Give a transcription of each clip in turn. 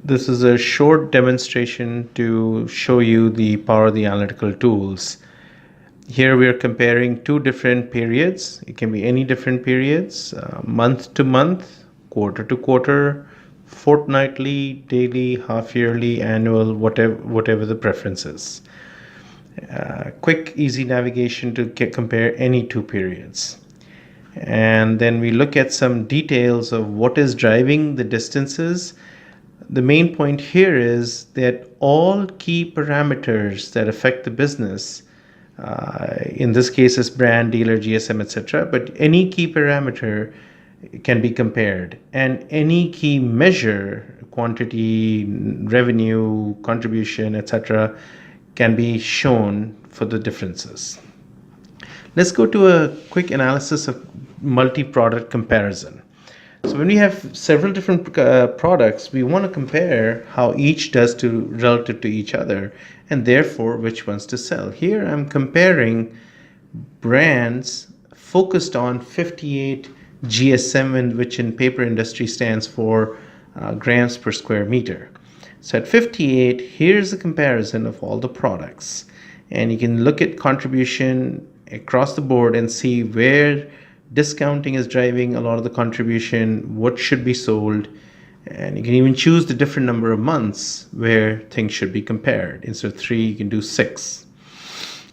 This is a short demonstration to show you the power of the analytical tools. Here we are comparing two different periods. It can be any different periods, month to month, quarter to quarter, fortnightly, daily, half yearly, annual, whatever the preference is. Quick, easy navigation to compare any two periods. And then we look at some details of what is driving the distances. The main point here is that all key parameters that affect the business, in this case is brand, dealer, GSM, etc., but any key parameter can be compared, and any key measure, quantity, revenue, contribution, etc., can be shown for the differences. Let's go to a quick analysis of multi-product comparison. So when we have several different products, we want to compare how each does relative to each other, and therefore which ones to sell. Here I'm comparing brands focused on 58 GSM, which in paper industry stands for grams per square meter. So at 58, here's a comparison of all the products, and you can look at contribution across the board and see where discounting is driving a lot of the contribution, what should be sold, and you can even choose the different number of months where things should be compared. Instead of 3, you can do 6.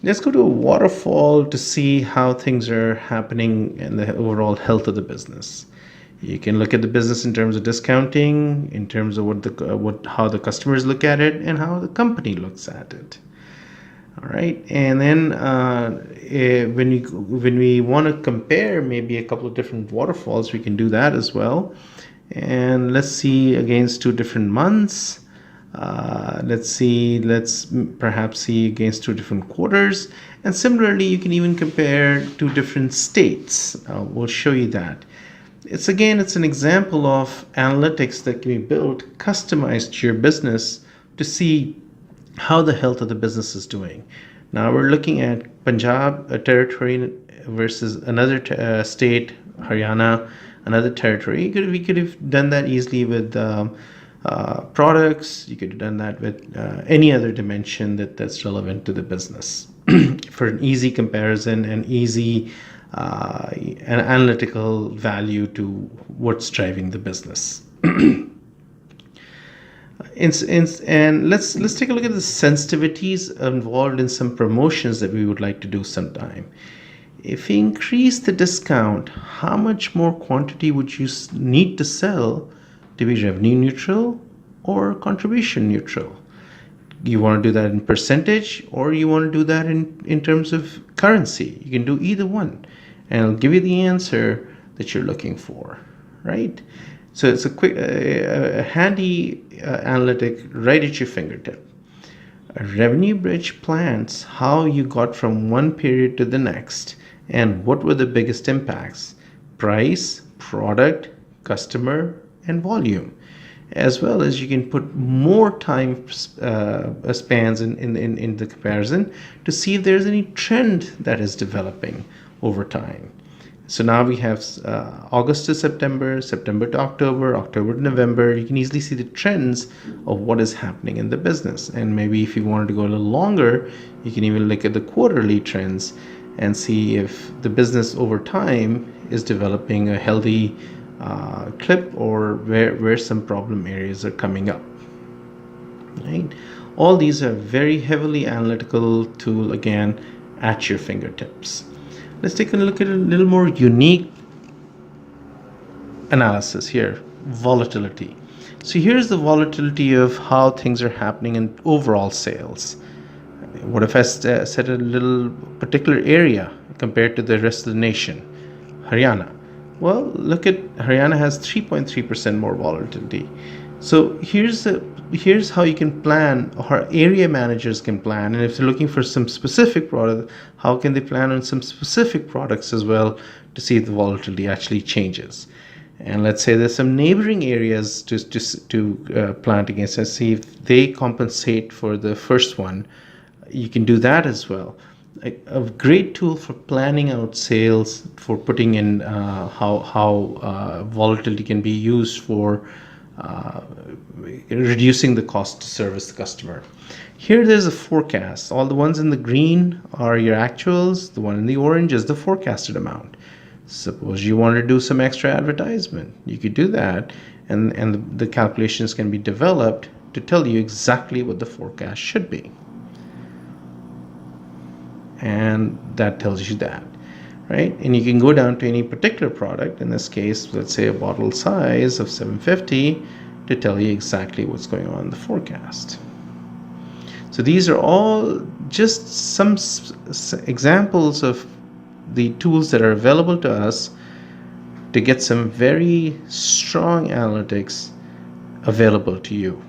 Let's go to a waterfall to see how things are happening and the overall health of the business. You can look at the business in terms of discounting, in terms of how the customers look at it, and how the company looks at it. All right, and then when we want to compare maybe a couple of different waterfalls, we can do that as well. And let's see against 2 different months. Let's perhaps see against 2 different quarters. And similarly, you can even compare 2 different states. We'll show you that. It's an example of analytics that can be built, customized to your business to see how the health of the business is doing. Now we're looking at Punjab, a territory, versus another state, Haryana, another territory. We could have done that easily with products. You could have done that with any other dimension that's relevant to the business for an easy comparison and easy an analytical value to what's driving the business. And let's take a look at the sensitivities involved in some promotions that we would like to do sometime. If we increase the discount, how much more quantity would you need to sell to be revenue neutral or contribution neutral? You want to do that in percentage, or you want to do that in terms of currency? You can do either one, and it'll give you the answer that you're looking for, right? So it's a quick, handy analytic right at your fingertip. A revenue bridge plans how you got from one period to the next and what were the biggest impacts: price, product, customer, and volume. As well as you can put more time spans in the comparison to see if there's any trend that is developing over time. So now we have August to September, September to October, October to November. You can easily see the trends of what is happening in the business. And maybe if you wanted to go a little longer, you can even look at the quarterly trends and see if the business over time is developing a healthy clip, or where some problem areas are coming up. Right? All these are very heavily analytical tool, again, at your fingertips. Let's take a look at a little more unique analysis here: volatility. So here's the volatility of how things are happening in overall sales. What if I set a little particular area compared to the rest of the nation? Haryana. Well, look at Haryana has 3.3% more volatility. So here's how you can plan, or area managers can plan. And if they're looking for some specific product, how can they plan on some specific products as well to see if the volatility actually changes? And let's say there's some neighboring areas to plant against and see if they compensate for the first one. You can do that as well. A great tool for planning out sales, for putting in how volatility can be used for reducing the cost to service the customer. Here there's a forecast. All the ones in the green are your actuals. The one in the orange is the forecasted amount. Suppose you want to do some extra advertisement, you could do that, and the calculations can be developed to tell you exactly what the forecast should be. And that tells you that, right? And you can go down to any particular product, in this case, let's say a bottle size of 750, to tell you exactly what's going on in the forecast. So these are all just some examples of the tools that are available to us to get some very strong analytics available to you.